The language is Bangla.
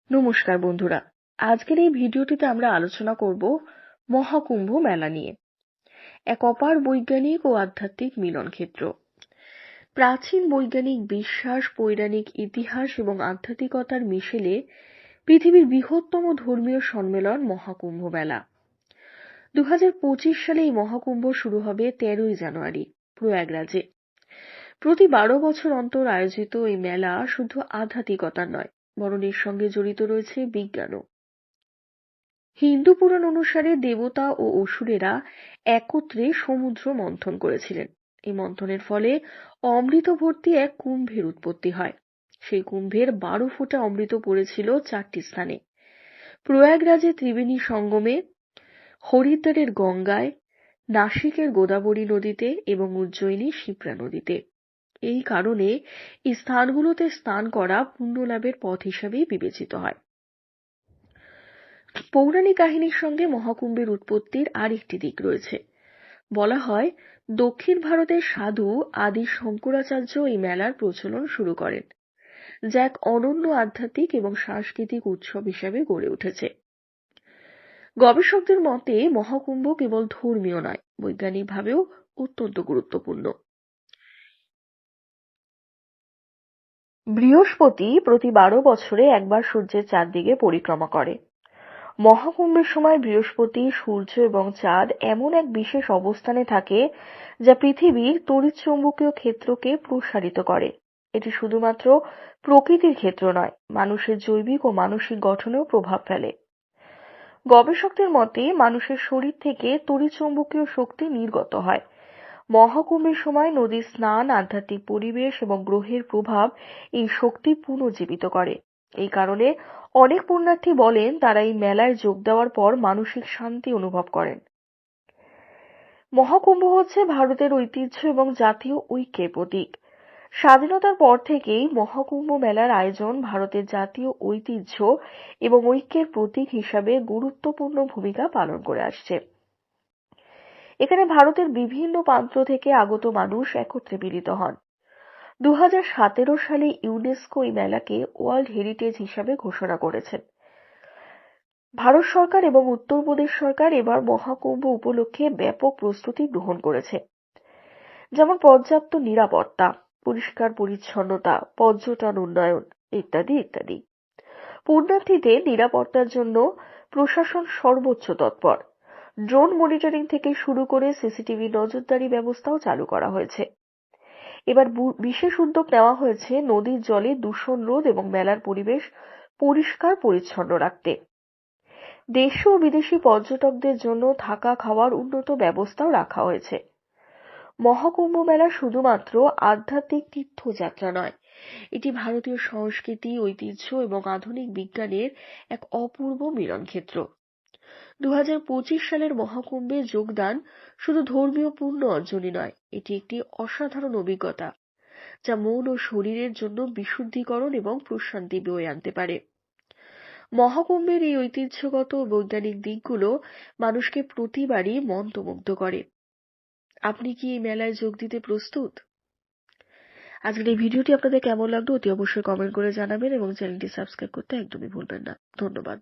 নমস্কার বন্ধুরা, আজকের এই ভিডিওটিতে আমরা আলোচনা করব মহাকুম্ভ মেলা নিয়ে। এক অপার বৈজ্ঞানিক ও আধ্যাত্মিক মিলন ক্ষেত্র। প্রাচীন বৈজ্ঞানিক বিশ্বাস, পৌরাণিক ইতিহাস এবং আধ্যাত্মিকতার মিশেলে পৃথিবীর বৃহত্তম ধর্মীয় সম্মেলন মহাকুম্ভ মেলা। 2025 সালে এই মহাকুম্ভ শুরু হবে 13ই জানুয়ারি প্রয়াগরাজে। প্রতি 12 বছর অন্তর আয়োজিত এই মেলা শুধু আধ্যাত্মিকতার নয়, বরং এর সঙ্গে জড়িত রয়েছে বিজ্ঞানও। হিন্দু পুরাণ অনুসারে দেবতা ও অসুরেরা একত্রে সমুদ্র মন্থন করেছিলেন। এই মন্থনের ফলে অমৃত ভর্তি এক কুম্ভের উৎপত্তি হয়। সেই কুম্ভের 12 ফোঁটা অমৃত পড়েছিল 4টি স্থানে: প্রয়াগরাজে ত্রিবেণী সঙ্গমে, হরিদ্বারের গঙ্গায়, নাসিকের গোদাবরী নদীতে এবং উজ্জয়িনী শিপ্রা নদীতে। এই কারণে এই স্থানগুলোতে স্নান করা পুণ্যলাভের পথ হিসাবেই বিবেচিত হয়। পৌরাণিক কাহিনীর সঙ্গে মহাকুম্ভের উৎপত্তির আরেকটি দিক রয়েছে। বলা হয়, দক্ষিণ ভারতের সাধু আদি শঙ্করাচার্য এই মেলার প্রচলন শুরু করেন, যা এক অনন্য আধ্যাত্মিক এবং সাংস্কৃতিক উৎসব হিসাবে গড়ে উঠেছে। গবেষকদের মতে মহাকুম্ভ কেবল ধর্মীয় নয়, বৈজ্ঞানিকভাবেও অত্যন্ত গুরুত্বপূর্ণ। বৃহস্পতি প্রতি 12 বছরে একবার সূর্যের চারদিকে পরিক্রমা করে। মহাকুম্ভের সময় বৃহস্পতি, সূর্য এবং চাঁদ এমন এক বিশেষ অবস্থানে থাকে যা পৃথিবীর তড়িৎচুম্বকীয় ক্ষেত্রকে প্রসারিত করে। এটি শুধুমাত্র প্রকৃতির ক্ষেত্র নয়, মানুষের জৈবিক ও মানসিক গঠনেও প্রভাব ফেলে। গবেষকদের মতে মানুষের শরীর থেকে তড়িৎচুম্বকীয় শক্তি নির্গত হয়। মহাকুম্ভের সময় নদীর স্নান, আধ্যাত্মিক পরিবেশ এবং গ্রহের প্রভাব এই শক্তি পুনর্জীবিত করে। এই কারণে অনেক পুণ্যার্থী বলেন তারা এই মেলায় যোগ দেওয়ার পর মানসিক শান্তি অনুভব করেন। মহাকুম্ভ হচ্ছে ভারতের ঐতিহ্য এবং জাতীয় ঐক্যের প্রতীক। স্বাধীনতার পর থেকেই মহাকুম্ভ মেলার আয়োজন ভারতের জাতীয় ঐতিহ্য এবং ঐক্যের প্রতীক হিসাবে গুরুত্বপূর্ণ ভূমিকা পালন করে আসছে। এখানে ভারতের বিভিন্ন প্রান্ত থেকে আগত মানুষ একত্রে মিলিত হন। 2017 সালে ইউনেস্কো এই মেলাকে ওয়ার্ল্ড হেরিটেজ হিসাবে ঘোষণা করেছেন। ভারত সরকার এবং উত্তরপ্রদেশ সরকার এবার মহাকুম্ভ উপলক্ষে ব্যাপক প্রস্তুতি গ্রহণ করেছে, যেমন পর্যাপ্ত নিরাপত্তা, পরিষ্কার পরিচ্ছন্নতা, পর্যটন উন্নয়ন ইত্যাদি ইত্যাদি। পুণ্যার্থীদের নিরাপত্তার জন্য প্রশাসন সর্বোচ্চ তৎপর। ড্রোন মনিটরিং থেকে শুরু করে সিসিটিভি নজরদারি ব্যবস্থাও চালু করা হয়েছে। এবার বিশেষ উদ্যোগ নেওয়া হয়েছে নদীর জলে দূষণ রোধ এবং মেলার পরিবেশ পরিষ্কার পরিচ্ছন্ন রাখতে। দেশীয় ও বিদেশি পর্যটকদের জন্য থাকা খাওয়ার উন্নত ব্যবস্থাও রাখা হয়েছে। মহাকুম্ভ মেলা শুধুমাত্র আধ্যাত্মিক তীর্থযাত্রা নয়, এটি ভারতীয় সংস্কৃতি, ঐতিহ্য এবং আধুনিক বিজ্ঞানের এক অপূর্ব মিলনক্ষেত্র। 2025 সালের মহাকুম্ভে যোগদান শুধু ধর্মীয় পুণ্য অর্জনই নয়, এটি একটি অসাধারণ অভিজ্ঞতা যা মন ও শরীরের জন্য বিশুদ্ধিকরণ এবং প্রশান্তি বয়ে আনতে পারে। মহাকুম্ভের এই ঐতিহ্যগত ও বৈজ্ঞানিক দিকগুলো মানুষকে প্রতিবারই মন্ত্রমুগ্ধ করে। আপনি কি এই মেলায় যোগ দিতে প্রস্তুত? আজকের এই ভিডিওটি আপনাদের কেমন লাগলো অতি অবশ্যই কমেন্ট করে জানাবেন এবং চ্যানেলটি সাবস্ক্রাইব করতে একদমই ভুলবেন না। ধন্যবাদ।